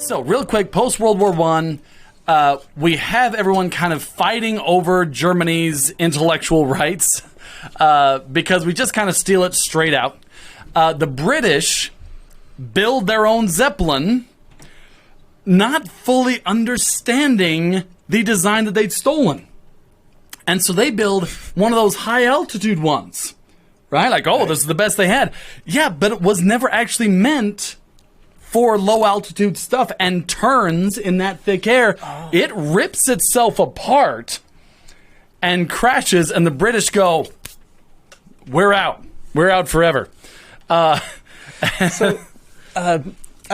So, real quick, post-World War I, we have everyone kind of fighting over Germany's intellectual rights because we just kind of steal it straight out. The British build their own Zeppelin, not fully understanding the design that they'd stolen. And so they build one of those high-altitude ones, right? Like, oh, this is the best they had. Yeah, but it was never actually meant for low-altitude stuff and turns in that thick air. Oh. It rips itself apart and crashes, and the British go, we're out. We're out forever. I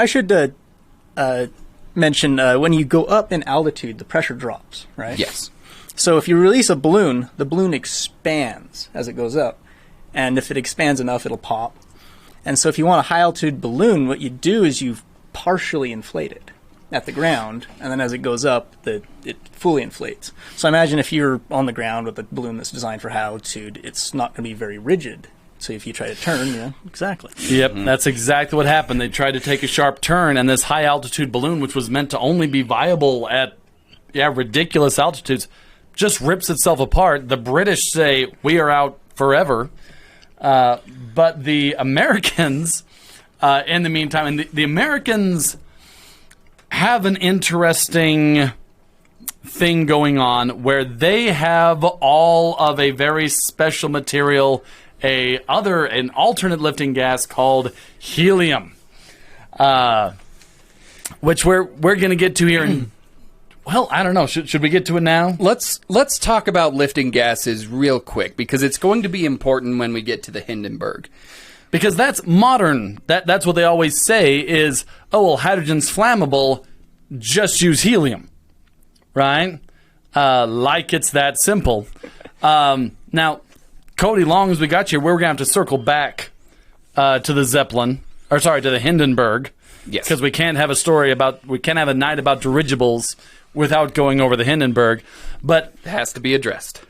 should mention when you go up in altitude, the pressure drops, right? Yes. So if you release a balloon, the balloon expands as it goes up. And if it expands enough, it'll pop. And so if you want a high-altitude balloon, what you do is you partially inflate it at the ground, and then as it goes up, it fully inflates. So imagine if you're on the ground with a balloon that's designed for high altitude, it's not going to be very rigid. So if you try to turn, yeah, exactly. Yep, that's exactly what happened. They tried to take a sharp turn, and this high-altitude balloon, which was meant to only be viable at ridiculous altitudes, just rips itself apart. The British say, we are out forever. But the Americans, in the meantime, and the Americans have an interesting thing going on where they have all of a very special material, an alternate lifting gas called helium, which we're going to get to here in. Well, I don't know. Should we get to it now? Let's talk about lifting gases real quick, because it's going to be important when we get to the Hindenburg. Because that's modern. That's what they always say is, oh, well, hydrogen's flammable, just use helium. Right? Like it's that simple. Now, Cody, long as we got you, we're going to have to circle back to the Zeppelin, to the Hindenburg. Yes. Because we can't have a night about dirigibles without going over the Hindenburg. But it has to be addressed.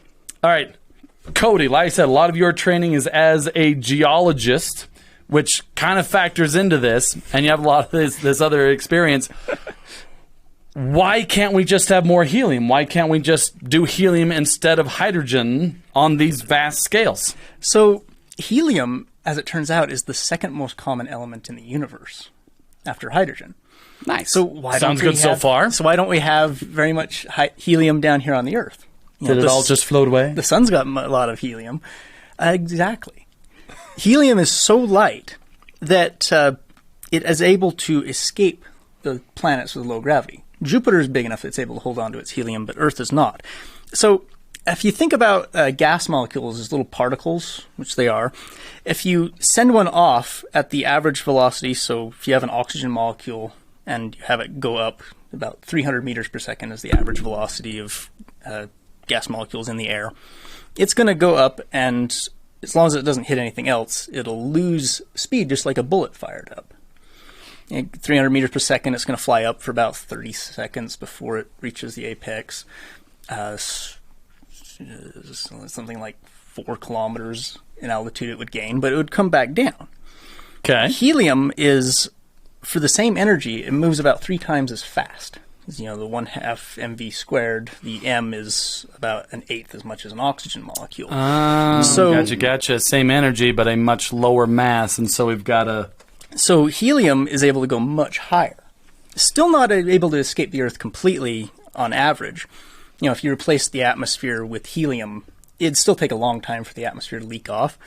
All right. Cody, like I said, a lot of your training is as a geologist, which kind of factors into this, and you have a lot of this other experience. Why can't we just have more helium? Why can't we just do helium instead of hydrogen on these vast scales? So helium, as it turns out, is the second most common element in the universe after hydrogen. Nice. So Sounds good so far. So why don't we have very much helium down here on the Earth? Did it all just float away? The sun's got a lot of helium. Exactly. Helium is so light that it is able to escape the planets with low gravity. Jupiter is big enough that it's able to hold on to its helium, but Earth is not. So if you think about gas molecules as little particles, which they are, if you send one off at the average velocity, so if you have an oxygen molecule and you have it go up about 300 meters per second is the average velocity of gas molecules in the air, it's going to go up, and as long as it doesn't hit anything else, it'll lose speed just like a bullet fired up. 300 meters per second, it's going to fly up for about 30 seconds before it reaches the apex. Something like 4 kilometers in altitude it would gain, but it would come back down. Okay. Helium is, for the same energy, it moves about 3 times as fast. The 1/2 mv squared, the m is about 1/8 as much as an oxygen molecule. Gotcha. Same energy, but a much lower mass, and so we've got a... So helium is able to go much higher. Still not able to escape the Earth completely on average. If you replace the atmosphere with helium, it'd still take a long time for the atmosphere to leak off.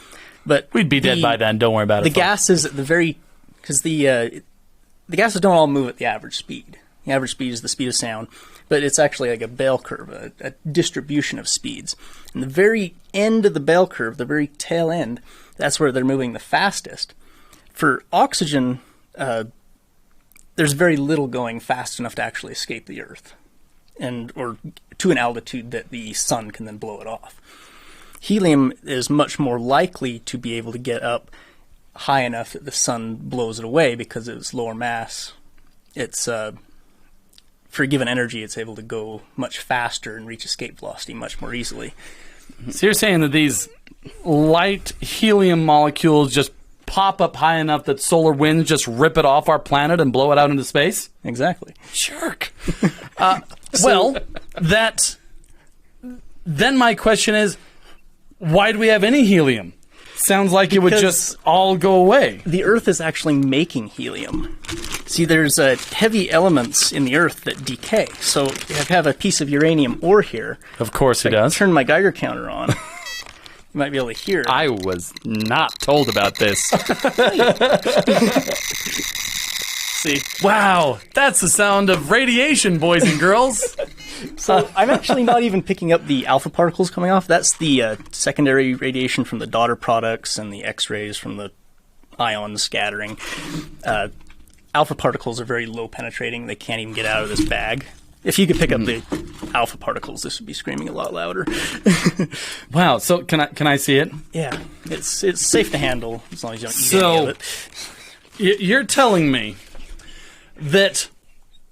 But we'd be dead by then. Don't worry about it. The gases at the very... Because the gases don't all move at the average speed. The average speed is the speed of sound, but it's actually like a bell curve, a distribution of speeds. And the very end of the bell curve, the very tail end, that's where they're moving the fastest. For oxygen, there's very little going fast enough to actually escape the Earth, or to an altitude that the sun can then blow it off. Helium is much more likely to be able to get up high enough that the sun blows it away because of its lower mass. It's for a given energy, it's able to go much faster and reach escape velocity much more easily. So you're saying that these light helium molecules just pop up high enough that solar winds just rip it off our planet and blow it out into space? Exactly. Jerk. Well, then my question is, why do we have any helium? Sounds like it would just all go away. The Earth is actually making helium. See, there's heavy elements in the Earth that decay. So if I have a piece of uranium ore here, Of course he does. turn my Geiger counter on, you might be able to hear it. I was not told about this. See, Wow, that's the sound of radiation, boys and girls. so I'm actually not even picking up the alpha particles coming off. That's the secondary radiation from the daughter products and the X-rays from the ion scattering. Alpha particles are very low penetrating. They can't even get out of this bag. If you could pick up the alpha particles, this would be screaming a lot louder. Wow, so can I see it? Yeah, it's safe to handle as long as you don't eat So- any of it. You're telling me that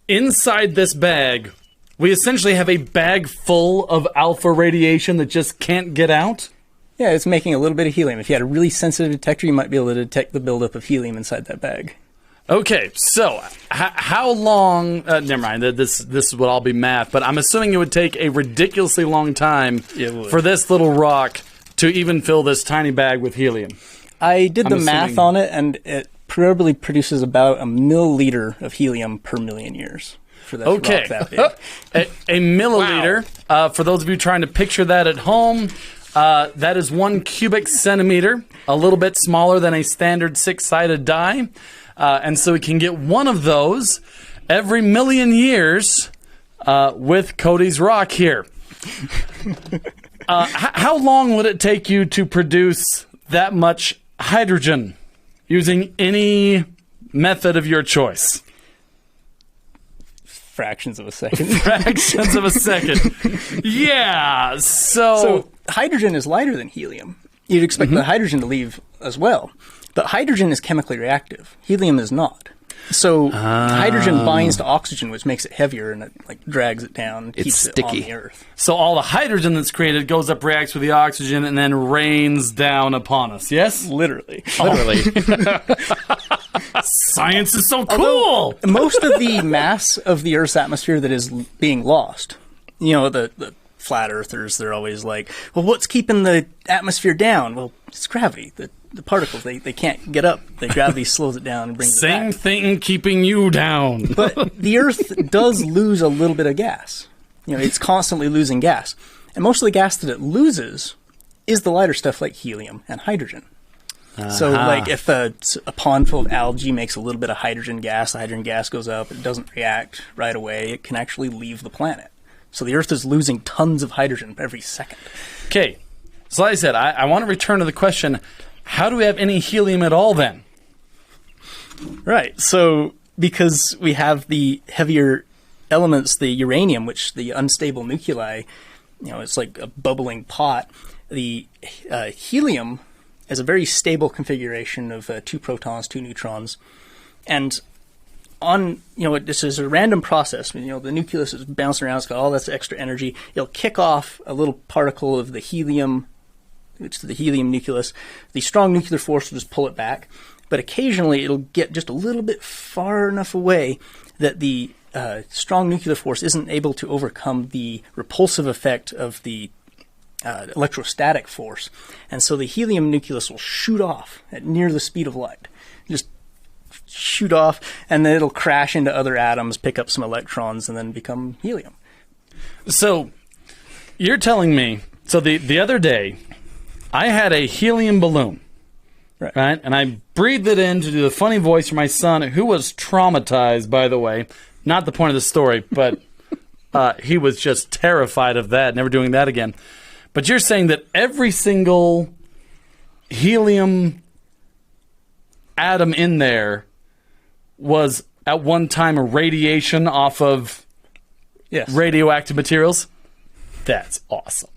inside this bag, we essentially have a bag full of alpha radiation that just can't get out? Yeah, it's making a little bit of helium. If you had a really sensitive detector, you might be able to detect the buildup of helium inside that bag. Okay, so how long? Never mind. This would all be math, but I'm assuming it would take a ridiculously long time It would. for this little rock to even fill this tiny bag with helium. I did the math assuming- on it, and it probably produces about a milliliter of helium per million years for that Okay, rock that big. a milliliter. For those of you trying to picture that at home, that is 1 cubic centimeter, a little bit smaller than a standard 6-sided die. And so we can get one of those every million years with Cody's rock here. How long would it take you to produce that much hydrogen using any method of your choice? Fractions of a second. Fractions of a second. Yeah, So hydrogen is lighter than helium. You'd expect the hydrogen to leave as well. But hydrogen is chemically reactive. Helium is not. So hydrogen binds to oxygen, which makes it heavier, and it drags it down, keeps it on sticky. the Earth. So all the hydrogen that's created goes up, reacts with the oxygen, and then rains down upon us, yes? Literally. Literally. Science is so cool! Most of the mass of the Earth's atmosphere that is being lost, the flat earthers, they're always like, well, what's keeping the atmosphere down? Well, it's gravity. The particles, they can't get up. The gravity slows it down and brings it Same back. thing keeping you down. But the Earth does lose a little bit of gas. It's constantly losing gas. And most of the gas that it loses is the lighter stuff like helium and hydrogen. So, if a pond full of algae makes a little bit of hydrogen gas, the hydrogen gas goes up, it doesn't react right away, it can actually leave the planet. So the Earth is losing tons of hydrogen every second. Okay, so like I said, I want to return to the question, how do we have any helium at all then? Right. So because we have the heavier elements, the uranium, which the unstable nuclei, it's like a bubbling pot. The helium is a very stable configuration of 2 protons, 2 neutrons. And this is a random process. The nucleus is bouncing around. It's got all this extra energy. It'll kick off a little particle of the helium, which is the helium nucleus. The strong nuclear force will just pull it back. But occasionally it'll get just a little bit far enough away that the strong nuclear force isn't able to overcome the repulsive effect of the electrostatic force. And so the helium nucleus will shoot off at near the speed of light. Just shoot off, and then it'll crash into other atoms, pick up some electrons, and then become helium. So you're telling me, so the other day, I had a helium balloon, right? And I breathed it in to do the funny voice for my son, who was traumatized, by the way. Not the point of the story, but he was just terrified of that, never doing that again. But you're saying that every single helium atom in there was at one time a radiation off of Yes. radioactive materials? That's awesome.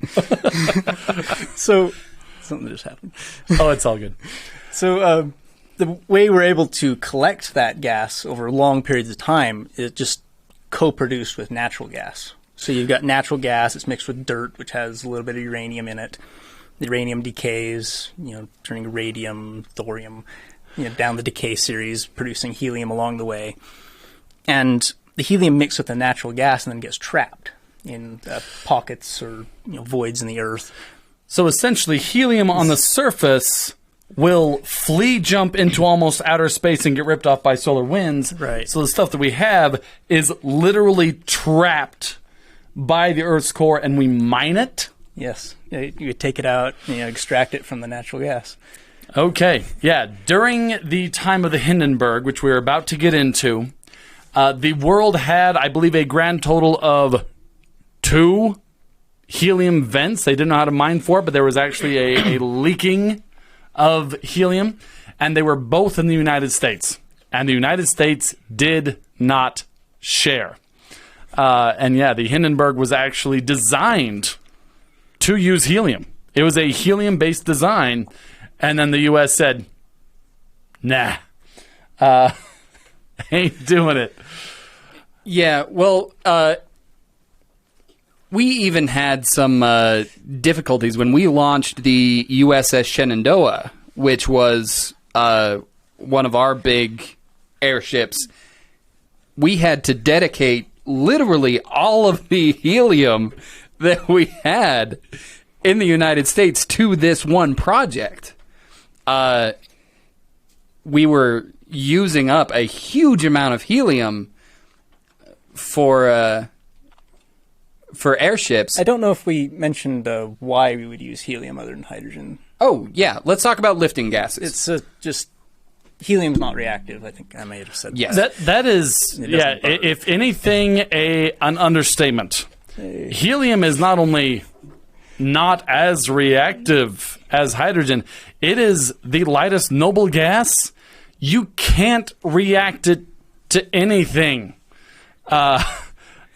So, something just happened. Oh, it's all good. So, the way we're able to collect that gas over long periods of time is just co-produced with natural gas. So you've got natural gas, it's mixed with dirt, which has a little bit of uranium in it. The uranium decays, turning radium, thorium. down the decay series, producing helium along the way. And the helium mixes with the natural gas and then gets trapped in pockets or voids in the earth. So essentially, helium on the surface will jump into almost outer space and get ripped off by solar winds. Right. So the stuff that we have is literally trapped by the Earth's core, and we mine it. Yes. You take it out, extract it from the natural gas. Okay. Yeah. During the time of the Hindenburg, which we're about to get into, the world had, I believe, a grand total of 2 helium vents. They didn't know how to mine for it, but there was actually a leaking of helium, and they were both in the United States. And the United States did not share. The Hindenburg was actually designed to use helium. It was a helium-based design, and then the U.S. said, nah, ain't doing it. Yeah, well, we even had some difficulties when we launched the USS Shenandoah, which was one of our big airships. We had to dedicate literally all of the helium that we had in the United States to this one project. We were using up a huge amount of helium for airships. I don't know if we mentioned why we would use helium other than hydrogen. Oh, yeah. Let's talk about lifting gases. It's just helium's not reactive. I think I may have said Yes. That is, if anything, an understatement. Helium is not only not as reactive as hydrogen, it is the lightest noble gas. You can't react it to anything. Are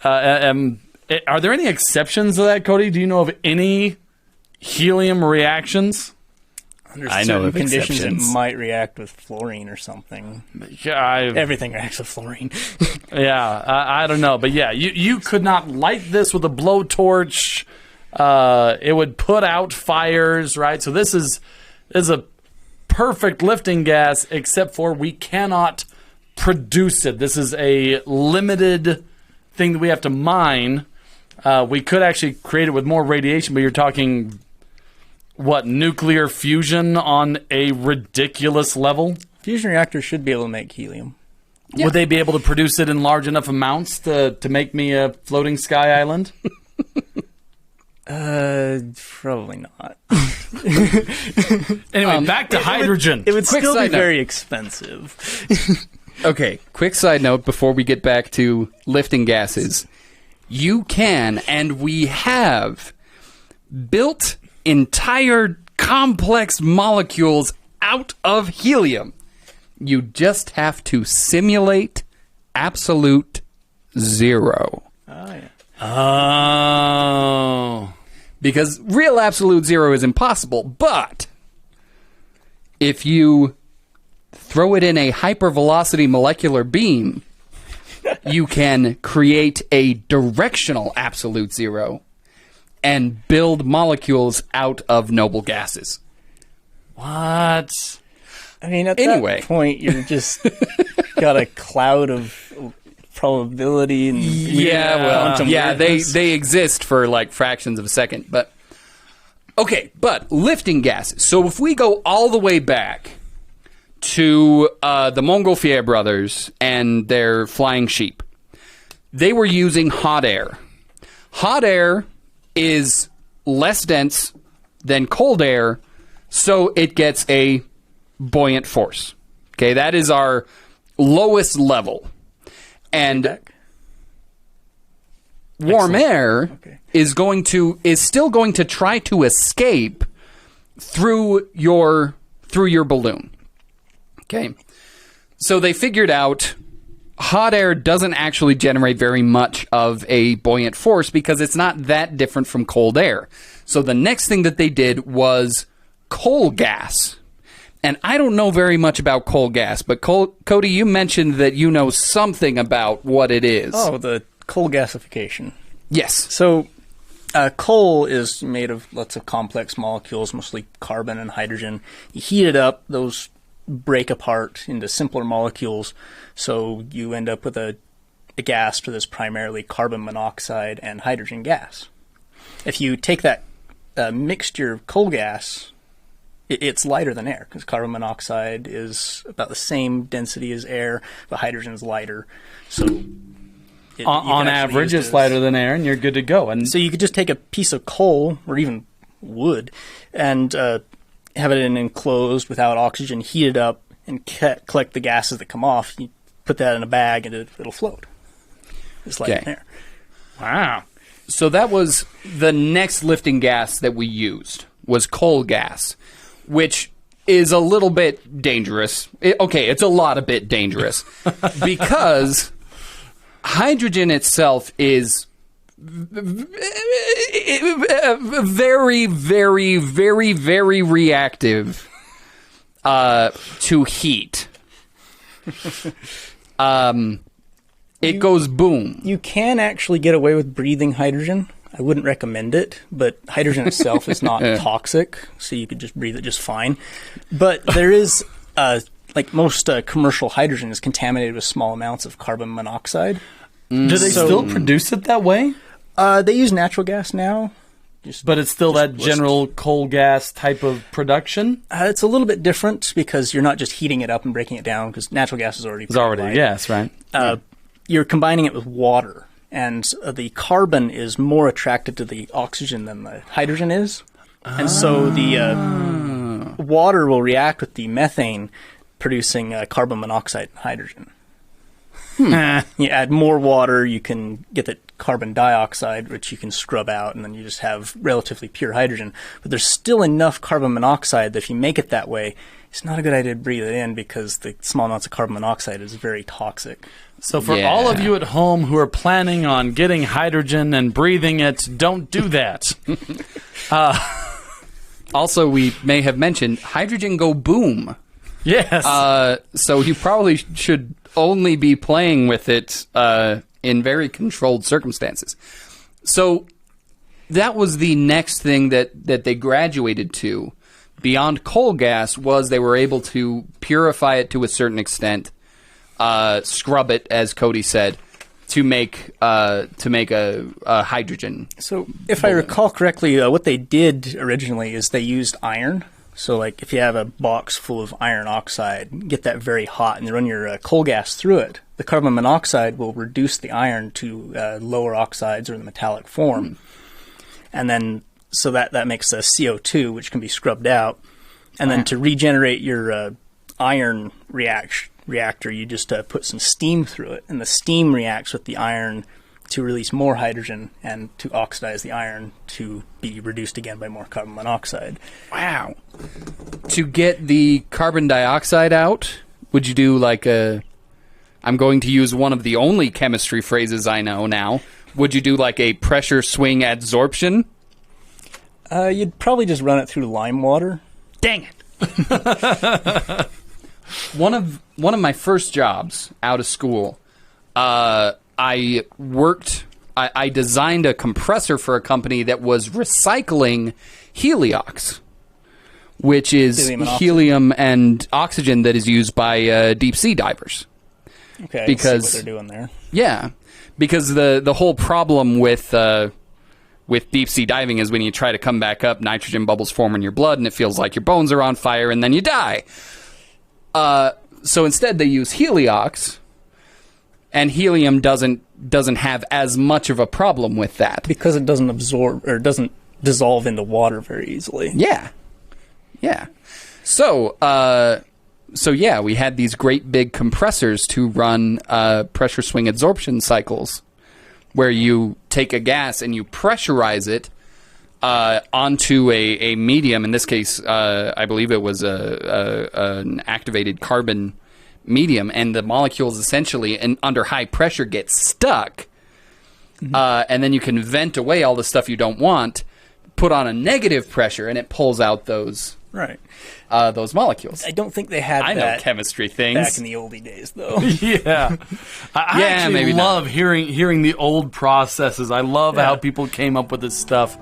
there any exceptions to that, Cody? Do you know of any helium reactions? Under I know certain of conditions exceptions. it might react with fluorine or something. Yeah, Everything reacts with fluorine. I don't know. But yeah, you could not light this with a blowtorch. It would put out fires, right? So this is a perfect lifting gas, except for we cannot produce it. This is a limited thing that we have to mine. We could actually create it with more radiation, but you're talking, nuclear fusion on a ridiculous level? Fusion reactors should be able to make helium. Yeah. Would they be able to produce it in large enough amounts to make me a floating sky island? Probably not. Anyway, back to hydrogen. It would Quick still be side note. very expensive. Okay, quick side note before we get back to lifting gases. You can, and we have, built entire complex molecules out of helium. You just have to simulate absolute zero. Oh, yeah. Oh. Because real absolute zero is impossible, but if you throw it in a hypervelocity molecular beam, you can create a directional absolute zero and build molecules out of noble gases. What? I mean, at Anyway. that point, you're just got a cloud of probability and quantum weirdness. they exist for like fractions of a second, but okay, but lifting gases. So if we go all the way back to the Montgolfier brothers and their flying sheep, they were using hot air. Hot air is less dense than cold air, so it gets a buoyant force. Okay, that is our lowest level. And warm air is still going to try to escape through your balloon. Okay. So they figured out hot air doesn't actually generate very much of a buoyant force because it's not that different from cold air. So the next thing that they did was coal gas. And I don't know very much about coal gas, but Cody, you mentioned that you know something about what it is. Oh, the coal gasification. Yes. So coal is made of lots of complex molecules, mostly carbon and hydrogen. You heat it up, those break apart into simpler molecules, so you end up with a gas that's primarily carbon monoxide and hydrogen gas. If you take that mixture of coal gas, it's lighter than air, because carbon monoxide is about the same density as air, but hydrogen is lighter. So on average, it's lighter than air, and you're good to go. And so you could just take a piece of coal, or even wood, and have it enclosed without oxygen, heat it up, and collect the gases that come off. You put that in a bag, and it'll float. It's lighter than air. Wow. So that was the next lifting gas that we used, was coal gas, which is a little bit dangerous. It's a lot a bit dangerous because hydrogen itself is very, very, very, very reactive to heat. It goes boom. You can actually get away with breathing hydrogen. I wouldn't recommend it, but hydrogen itself is not toxic, so you could just breathe it just fine. But there is, like most commercial hydrogen is contaminated with small amounts of carbon monoxide. Do they still produce it that way? They use natural gas now. But it's still that general coal gas type of production? It's a little bit different because you're not just heating it up and breaking it down, because natural gas is already gas, right? You're combining it with water, and the carbon is more attracted to the oxygen than the hydrogen is. And so the water will react with the methane, producing carbon monoxide and hydrogen. You add more water, you can get the carbon dioxide, which you can scrub out, and then you just have relatively pure hydrogen. But there's still enough carbon monoxide that if you make it that way, it's not a good idea to breathe it in, because the small amounts of carbon monoxide is very toxic. So for all of you at home who are planning on getting hydrogen and breathing it, don't do that. Also, we may have mentioned hydrogen go boom. Yes. So you probably should only be playing with it in very controlled circumstances. So that was the next thing that they graduated to. Beyond coal gas was they were able to purify it to a certain extent, scrub it, as Cody said, to make a hydrogen. So if I recall correctly, what they did originally is they used iron. So like if you have a box full of iron oxide, get that very hot, and you run your coal gas through it, the carbon monoxide will reduce the iron to lower oxides or the metallic form. And then so that makes a CO2, which can be scrubbed out. And then to regenerate your iron reactor, you just put some steam through it, and the steam reacts with the iron to release more hydrogen and to oxidize the iron to be reduced again by more carbon monoxide. Wow. To get the carbon dioxide out, would you do like I'm going to use one of the only chemistry phrases I know now. Would you do like a pressure swing adsorption? You'd probably just run it through lime water. Dang it. One of my first jobs out of school, I designed a compressor for a company that was recycling heliox, which is helium and oxygen that is used by deep sea divers. Okay, because I see what they're doing there. Yeah, because the whole problem with deep sea diving is when you try to come back up, nitrogen bubbles form in your blood, and it feels like your bones are on fire, and then you die. So instead, they use heliox, and helium doesn't have as much of a problem with that because it doesn't absorb or doesn't dissolve into water very easily. Yeah. So yeah, we had these great big compressors to run pressure swing adsorption cycles, where you take a gas and you pressurize it onto a medium. In this case, I believe it was an activated carbon medium, and the molecules essentially, under high pressure, get stuck. And then you can vent away all the stuff you don't want, put on a negative pressure, and it pulls out those molecules. I don't think they had I that know chemistry things back in the oldie days, though. Yeah. I actually love hearing the old processes. I love how people came up with this stuff.